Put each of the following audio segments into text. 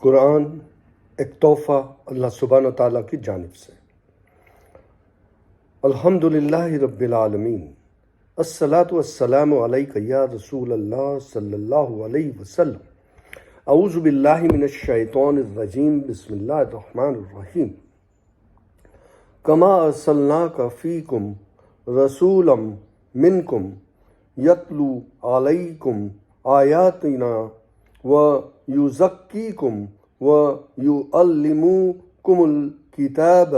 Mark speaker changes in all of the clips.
Speaker 1: قرآن ایک تحفہ اللہ سبحانہ و تعالیٰ کی جانب سے۔ الحمدللہ رب العالمین، الصلاۃ والسلام علیک یا رسول اللہ صلی اللہ علیہ وسلم۔ اعوذ باللہ من الشیطان الرجیم، بسم اللہ الرحمن الرحیم۔ کما ارسلناک فیکم رسولا منکم یتلو علیکم آیاتنا ویزکیکم ویعلمکم الکتاب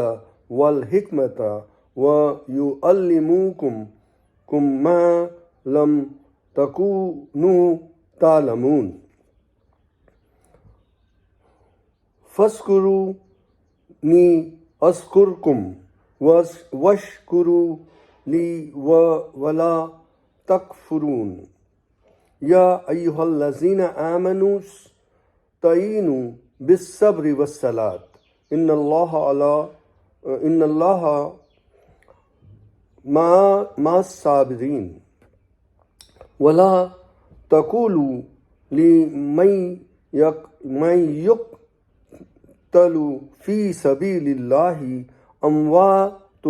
Speaker 1: والحکمۃ ویعلمکم ما لم تکونوا تعلمون۔ فاذکرونی اذکرکم واشکروا لی ولا تکفرون۔ یا ایہا الذین آمنوا استعینوا بالصبر والصلاۃ ان اللہ مع الصابرین۔ ولا تقولوا لمن يقتل فی سبیل اللہ اموات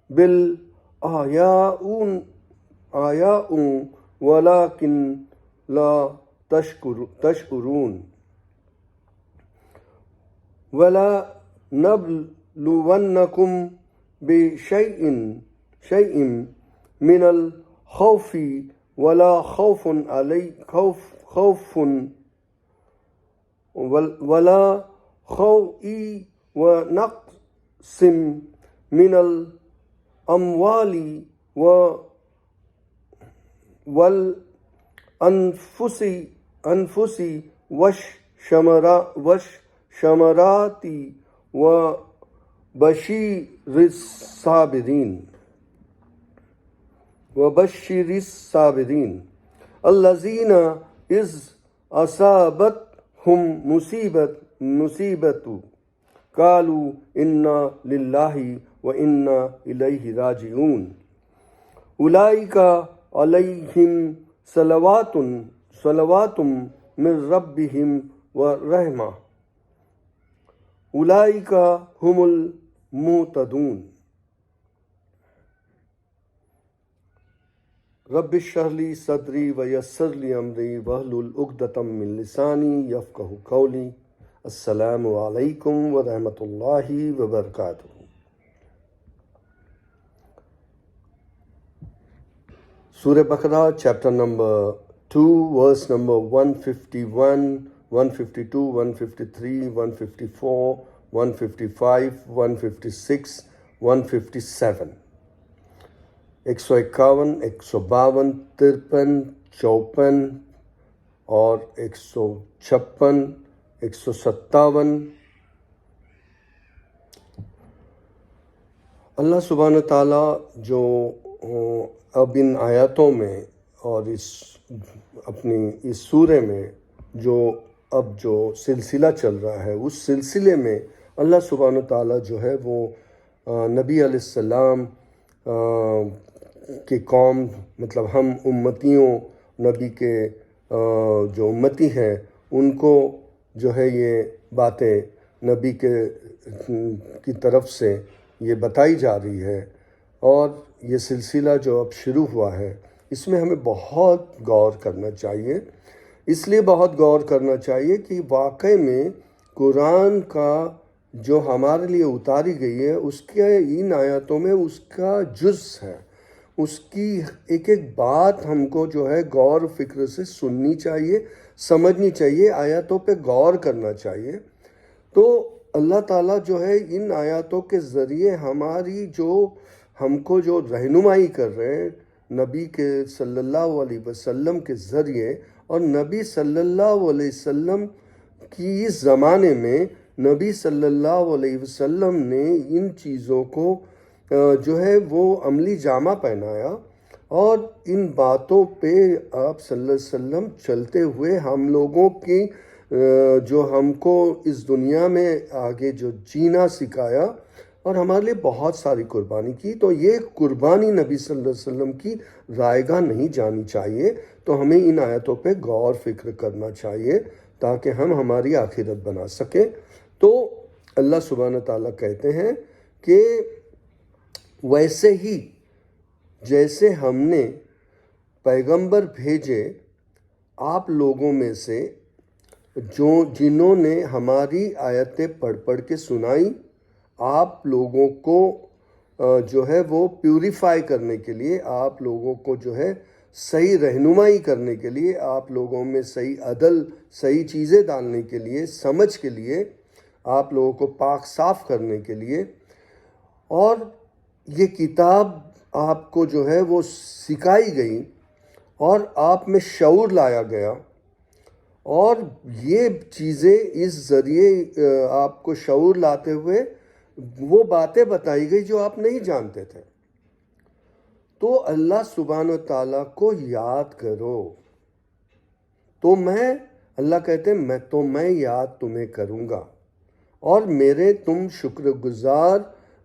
Speaker 1: بل احیاء ولکن لا تشعرون۔ ولا نبلونکم بشیء من الخوف ولا خوف ونقص من الاموال والانفس والثمرات وبشر الصابرین الذین اذ اصابتهم مصیبۃ قالوا انا للہ وانا الیہ راجعون۔ اولئک علیہم صلوات من ربہم ورحمہ اولئک هم المہتدون۔ رب اشرح لی صدری ویسر لی امری واحلل عقدۃ من لسانی یفقہوا قولی۔ السلام علیکم ورحمۃ اللہ وبرکاتہ۔ سورہ بقرہ چیپٹر نمبر 2 ورس نمبر 151 152 153 154 155 156 157 151 152 53 54 اور 156 157۔ اللہ سبحانہ تعالیٰ جو اب ان آیاتوں میں اور اپنی اس سورے میں جو سلسلہ چل رہا ہے، اس سلسلے میں اللہ سبحانہ تعالیٰ جو ہے وہ نبی علیہ السلام کی قوم، مطلب ہم امتیوں، نبی کے جو امتی ہیں ان کو جو ہے یہ باتیں نبی کی طرف سے یہ بتائی جا رہی ہے، اور یہ سلسلہ جو اب شروع ہوا ہے اس میں ہمیں بہت غور کرنا چاہیے۔ اس لیے بہت غور کرنا چاہیے کہ واقعی میں قرآن کا جو ہمارے لیے اتاری گئی ہے اس کے ان آیاتوں میں اس کا جز ہے، اس کی ایک ایک بات ہم کو جو ہے غور و فکر سے سننی چاہیے، سمجھنی چاہیے، آیاتوں پہ غور کرنا چاہیے۔ تو اللہ تعالیٰ جو ہے ان آیاتوں کے ذریعے ہم کو جو رہنمائی کر رہے ہیں نبی کے صلی اللہ علیہ وسلم کے ذریعے، اور نبی صلی اللہ علیہ وسلم کی اس زمانے میں نبی صلی اللہ علیہ وسلم نے ان چیزوں کو جو ہے وہ عملی جامہ پہنایا، اور ان باتوں پہ آپ صلی اللہ علیہ وسلم چلتے ہوئے ہم لوگوں کی جو ہم کو اس دنیا میں آگے جو جینا سکھایا، اور ہمارے لیے بہت ساری قربانی کی. تو یہ قربانی نبی صلی اللہ علیہ وسلم کی رائگاں نہیں جانی چاہیے. تو ہمیں ان آیتوں پہ غور فکر کرنا چاہیے تاکہ ہم ہماری آخرت بنا سکیں. تو اللہ سبحانہ تعالیٰ کہتے ہیں کہ ویسے ہی جیسے ہم نے پیغمبر بھیجے آپ لوگوں میں سے جنہوں نے ہماری آیتیں پڑھ پڑھ کے سنائی، آپ لوگوں کو جو ہے وہ پیوریفائی کرنے کے لیے، آپ لوگوں کو جو ہے صحیح رہنمائی کرنے کے لیے، آپ لوگوں میں صحیح عدل، صحیح چیزیں ڈالنے کے لیے، سمجھ کے لیے، آپ لوگوں کو پاک صاف کرنے کے لیے. اور یہ کتاب آپ کو جو ہے وہ سکھائی گئی اور آپ میں شعور لایا گیا، اور یہ چیزیں اس ذریعے آپ کو شعور لاتے ہوئے وہ باتیں بتائی گئی جو آپ نہیں جانتے تھے. تو اللہ سبحانہ تعالیٰ کو یاد کرو. تو اللہ کہتے ہیں میں یاد تمہیں کروں گا اور میرے تم شکر گزار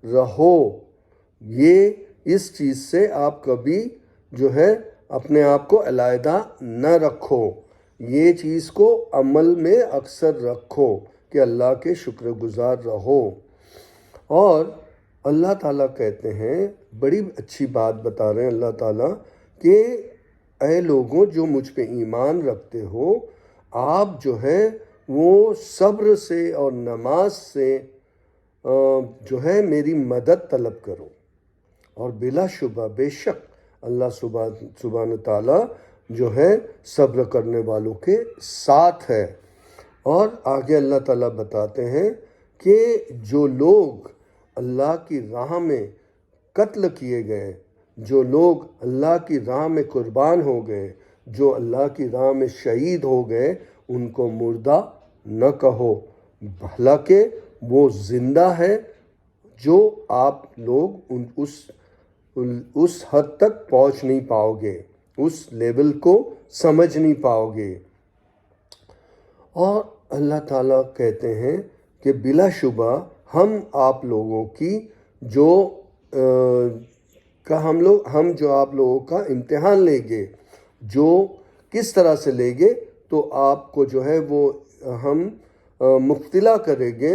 Speaker 1: رہو. یہ اس چیز سے آپ کبھی جو ہے اپنے آپ کو علیحدہ نہ رکھو، یہ چیز کو عمل میں اکثر رکھو کہ اللہ کے شکر گزار رہو. اور اللہ تعالیٰ کہتے ہیں، بڑی اچھی بات بتا رہے ہیں اللہ تعالیٰ کہ اے لوگوں جو مجھ پہ ایمان رکھتے ہو، آپ جو ہے وہ صبر سے اور نماز سے جو ہے میری مدد طلب کرو. اور بلا شبہ بے شک اللہ سبحانہ تعالیٰ جو ہے صبر کرنے والوں کے ساتھ ہے. اور آگے اللہ تعالیٰ بتاتے ہیں کہ جو لوگ اللہ کی راہ میں قتل کیے گئے، جو لوگ اللہ کی راہ میں قربان ہو گئے، جو اللہ کی راہ میں شہید ہو گئے، ان کو مردہ نہ کہو، حالانکہ وہ زندہ ہے. جو آپ لوگ اس حد تک پہنچ نہیں پاؤ گے، اس لیول کو سمجھ نہیں پاؤ گے. اور اللہ تعالیٰ کہتے ہیں کہ بلا شبہ ہم آپ لوگوں کی ہم جو آپ لوگوں کا امتحان لیں گے، جو کس طرح سے لیں گے، تو آپ کو جو ہے وہ ہم مبتلا کریں گے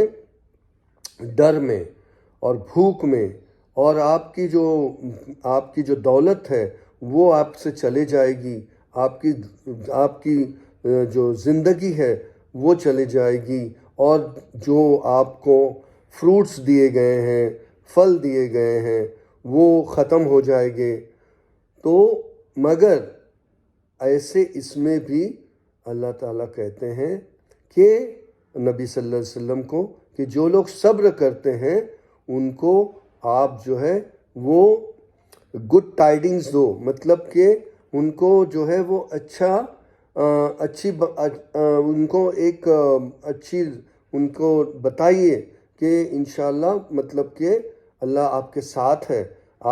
Speaker 1: ڈر میں اور بھوک میں، اور آپ کی جو دولت ہے وہ آپ سے چلے جائے گی، آپ کی جو زندگی ہے وہ چلے جائے گی، اور جو آپ کو فروٹس دیے گئے ہیں، پھل دیے گئے ہیں، وہ ختم ہو جائیں گے. تو مگر ایسے اس میں بھی اللہ تعالیٰ کہتے ہیں کہ نبی صلی اللہ علیہ وسلم کو کہ جو لوگ صبر کرتے ہیں ان کو آپ جو ہے وہ گڈ ٹائڈنگز دو، مطلب کہ ان کو جو ہے وہ ان کو بتائیے کہ انشاءاللہ مطلب کہ اللہ آپ کے ساتھ ہے،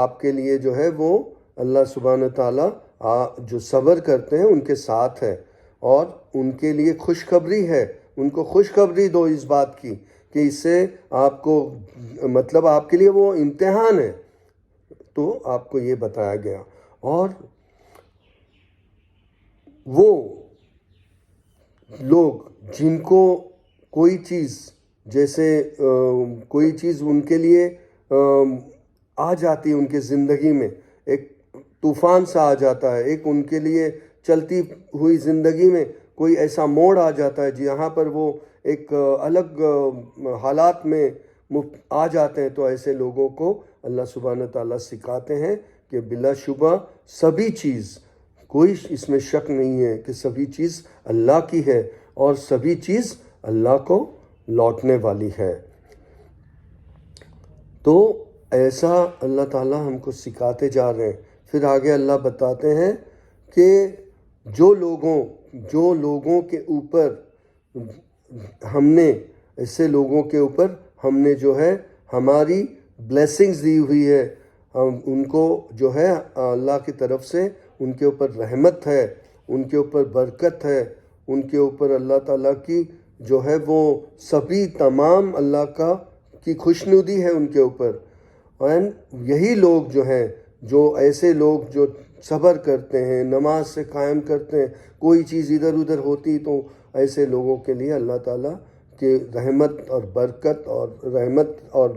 Speaker 1: آپ کے لیے جو ہے وہ اللہ سبحانہ تعالیٰ جو صبر کرتے ہیں ان کے ساتھ ہے، اور ان کے لیے خوشخبری ہے. ان کو خوشخبری دو اس بات کی کہ اس سے آپ کو مطلب آپ کے لیے وہ امتحان ہے. تو آپ کو یہ بتایا گیا. اور وہ لوگ جن کو کوئی چیز جیسے کوئی چیز ان کے لیے آ جاتی ہے، ان کے زندگی میں ایک طوفان سا آ جاتا ہے، ایک ان کے لیے چلتی ہوئی زندگی میں کوئی ایسا موڑ آ جاتا ہے جہاں پر وہ ایک الگ حالات میں آ جاتے ہیں، تو ایسے لوگوں کو اللہ سبحانہ تعالیٰ سکھاتے ہیں کہ بلا شبہ سبھی چیز، کوئی اس میں شک نہیں ہے کہ سبھی چیز اللہ کی ہے اور سبھی چیز اللہ کو لوٹنے والی ہے. تو ایسا اللہ تعالیٰ ہم کو سکھاتے جا رہے ہیں. پھر آگے اللہ بتاتے ہیں کہ جو لوگوں کے اوپر ہم نے ایسے لوگوں کے اوپر ہم نے جو ہے ہماری بلیسنگز دی ہوئی ہے، ان کو جو ہے اللہ کی طرف سے ان کے اوپر رحمت ہے، ان کے اوپر برکت ہے، ان کے اوپر اللہ تعالیٰ کی جو ہے وہ سبھی تمام اللہ کی خوشنودی ہے ان کے اوپر. اینڈ یہی لوگ جو ہیں، جو ایسے لوگ جو صبر کرتے ہیں، نماز سے قائم کرتے ہیں، کوئی چیز ادھر ادھر ہوتی تو ایسے لوگوں کے لیے اللہ تعالیٰ کی رحمت اور برکت اور رحمت اور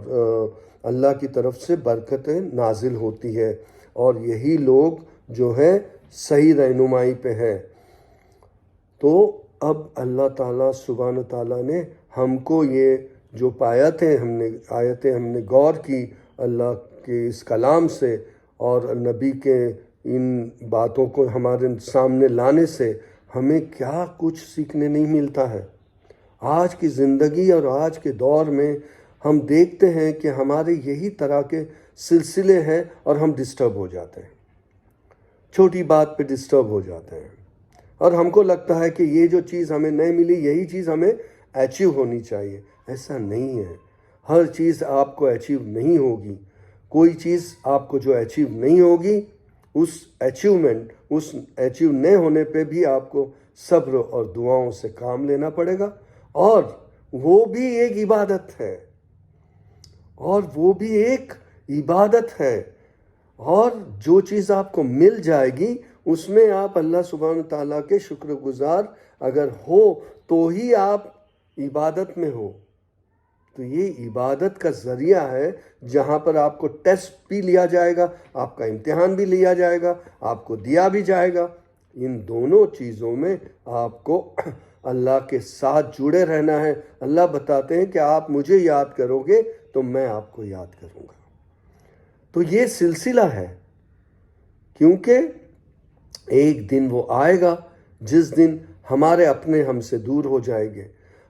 Speaker 1: اللہ کی طرف سے برکتیں نازل ہوتی ہے، اور یہی لوگ جو ہے صحیح رہنمائی پہ ہے. تو اب اللہ تعالیٰ سبحانہ تعالیٰ نے ہم کو یہ جو آیتیں ہم نے غور کی اللہ کے اس کلام سے اور نبی کے ان باتوں کو ہمارے سامنے لانے سے ہمیں کیا کچھ سیکھنے نہیں ملتا ہے. آج کی زندگی اور آج کے دور میں ہم دیکھتے ہیں کہ ہمارے یہی طرح کے سلسلے ہیں اور ہم ڈسٹرب ہو جاتے ہیں، چھوٹی بات پہ ڈسٹرب ہو جاتے ہیں، اور ہم کو لگتا ہے کہ یہ جو چیز ہمیں نہیں ملی یہی چیز ہمیں اچیو ہونی چاہیے. ایسا نہیں ہے، ہر چیز آپ کو اچیو نہیں ہوگی. کوئی چیز آپ کو جو اچیو نہیں ہوگی، اس اچیو نہیں ہونے پہ بھی آپ کو صبر اور دعاؤں سے کام لینا پڑے گا، اور وہ بھی ایک عبادت ہے. اور جو چیز آپ کو مل جائے گی اس میں آپ اللہ سبحانہ تعالیٰ کے شکر گزار اگر ہو تو ہی آپ عبادت میں ہو. تو یہ عبادت کا ذریعہ ہے جہاں پر آپ کو ٹیسٹ بھی لیا جائے گا، آپ کا امتحان بھی لیا جائے گا، آپ کو دیا بھی جائے گا. ان دونوں چیزوں میں آپ کو اللہ کے ساتھ جڑے رہنا ہے. اللہ بتاتے ہیں کہ آپ مجھے یاد کرو گے تو میں آپ کو یاد کروں گا. تو یہ سلسلہ ہے، کیونکہ ایک دن وہ آئے گا جس دن ہمارے اپنے ہم سے دور ہو جائیں گے،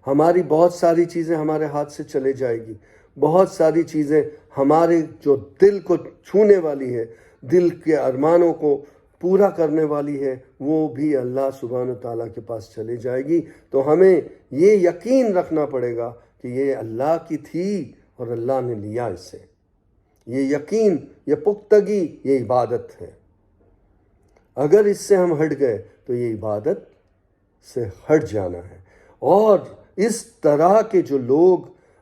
Speaker 1: ہماری بہت ساری چیزیں ہمارے ہاتھ سے چلے جائے گی، بہت ساری چیزیں ہمارے جو دل کو چھونے والی ہے، دل کے ارمانوں کو پورا کرنے والی ہے، وہ بھی اللہ سبحانہ تعالیٰ کے پاس چلے جائے گی. تو ہمیں یہ یقین رکھنا پڑے گا کہ یہ اللہ کی تھی اور اللہ نے لیا اسے. یہ یقین، یہ پختگی، یہ عبادت ہے. اگر اس سے ہم ہٹ گئے تو یہ عبادت سے ہٹ جانا ہے. اور اس طرح کے جو لوگ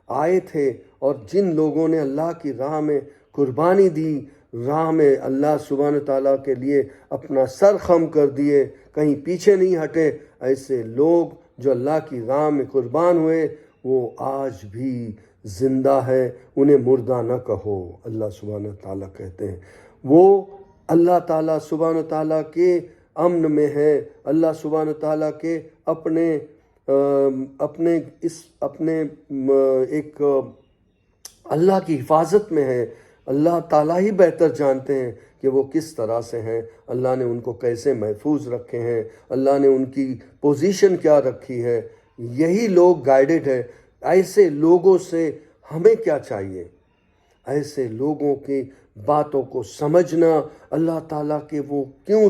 Speaker 1: آئے تھے اور جن لوگوں نے اللہ کی راہ میں قربانی دی، راہ میں اللہ سبحانہ تعالیٰ کے لیے اپنا سر خم کر دیے، کہیں پیچھے نہیں ہٹے، ایسے لوگ جو اللہ کی راہ میں قربان ہوئے وہ آج بھی زندہ ہے. انہیں مردہ نہ کہو، اللہ سبحانہ تعالیٰ کہتے ہیں. وہ اللہ تعالیٰ سبحانہ تعالیٰ کے امن میں ہے، اللہ سبحانہ تعالیٰ کے اپنے ایک اللہ کی حفاظت میں ہے. اللہ تعالیٰ ہی بہتر جانتے ہیں کہ وہ کس طرح سے ہیں، اللہ نے ان کو کیسے محفوظ رکھے ہیں، اللہ نے ان کی پوزیشن کیا رکھی ہے. یہی لوگ گائیڈڈ ہے. ایسے لوگوں سے ہمیں کیا چاہیے؟ ایسے لوگوں کی باتوں کو سمجھنا، اللہ تعالیٰ کے وہ کیوں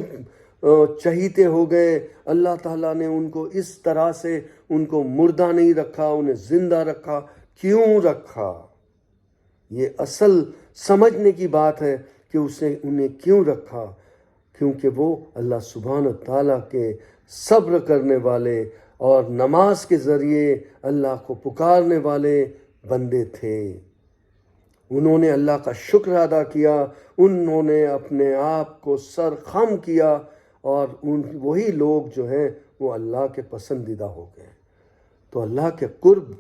Speaker 1: چہیتے ہو گئے، اللہ تعالیٰ نے ان کو اس طرح سے ان کو مردہ نہیں رکھا، انہیں زندہ رکھا، کیوں رکھا؟ یہ اصل سمجھنے کی بات ہے کہ انہیں کیوں رکھا. کیونکہ وہ اللہ سبحانہ تعالیٰ کے صبر کرنے والے اور نماز کے ذریعے اللہ کو پکارنے والے بندے تھے. انہوں نے اللہ کا شکر ادا کیا، انہوں نے اپنے آپ کو سر خم کیا، اور وہی لوگ جو ہیں وہ اللہ کے پسندیدہ ہو گئے. تو اللہ کے قرب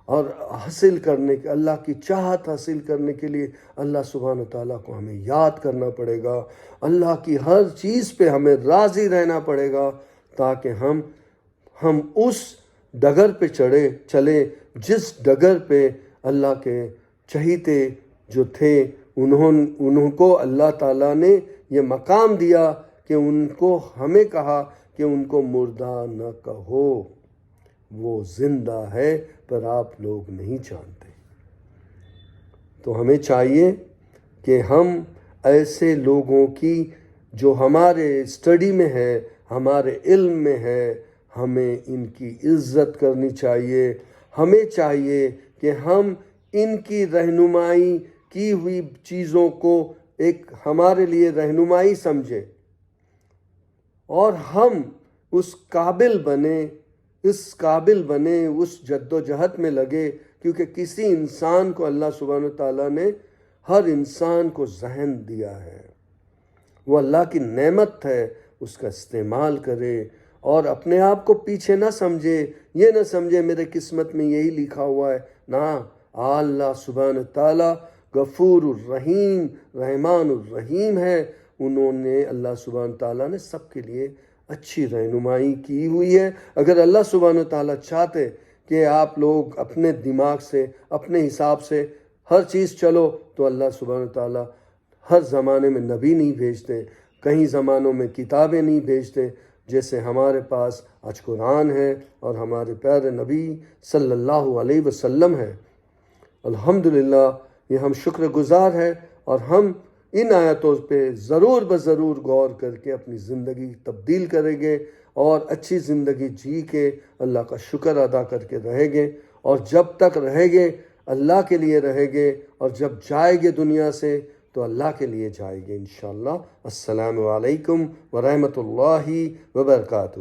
Speaker 1: اور حاصل کرنے کے، اللہ کی چاہت حاصل کرنے کے لیے اللہ سبحانہ تعالیٰ کو ہمیں یاد کرنا پڑے گا. اللہ کی ہر چیز پہ ہمیں راضی رہنا پڑے گا، تاکہ ہم اس ڈگر پہ چلے جس ڈگر پہ اللہ کے چہیتے جو تھے انہوں کو اللہ تعالیٰ نے یہ مقام دیا کہ ان کو ہمیں کہا کہ ان کو مردہ نہ کہو، وہ زندہ ہے پر آپ لوگ نہیں جانتے. تو ہمیں چاہیے کہ ہم ایسے لوگوں کی جو ہمارے اسٹڈی میں ہے، ہمارے علم میں ہے، ہمیں ان کی عزت کرنی چاہیے. ہمیں چاہیے کہ ہم ان کی رہنمائی کی ہوئی چیزوں کو ایک ہمارے لیے رہنمائی سمجھیں، اور ہم اس قابل بنے اس قابل بنے، اس جد و جہد میں لگے، کیونکہ کسی انسان کو اللہ سبحانہ تعالیٰ نے ہر انسان کو ذہن دیا ہے، وہ اللہ کی نعمت ہے، اس کا استعمال کرے اور اپنے آپ کو پیچھے نہ سمجھے، یہ نہ سمجھے میرے قسمت میں یہی لکھا ہوا ہے، نہ، اللہ سبحانہ تعالیٰ غفور الرحیم رحمان الرحیم ہے، انہوں نے اللہ سبحانہ تعالیٰ نے سب کے لیے اچھی رہنمائی کی ہوئی ہے۔ اگر اللہ سبحانہ تعالیٰ چاہتے کہ آپ لوگ اپنے دماغ سے، اپنے حساب سے ہر چیز چلو، تو اللہ سبحانہ تعالیٰ ہر زمانے میں نبی نہیں بھیجتے، کئی زمانوں میں کتابیں نہیں بھیجتے، جیسے ہمارے پاس آج قرآن ہے اور ہمارے پیارے نبی صلی اللہ علیہ وسلم ہے۔ الحمدللہ یہ ہم شکر گزار ہیں، اور ہم ان آیتوں پہ ضرور بضرور غور کر کے اپنی زندگی تبدیل کریں گے اور اچھی زندگی جی کے اللہ کا شکر ادا کر کے رہیں گے، اور جب تک رہیں گے اللہ کے لیے رہیں گے، اور جب جائیں گے دنیا سے تو اللہ کے لیے جائیں گے انشاءاللہ۔ السلام علیکم ورحمۃ اللہ وبرکاتہ۔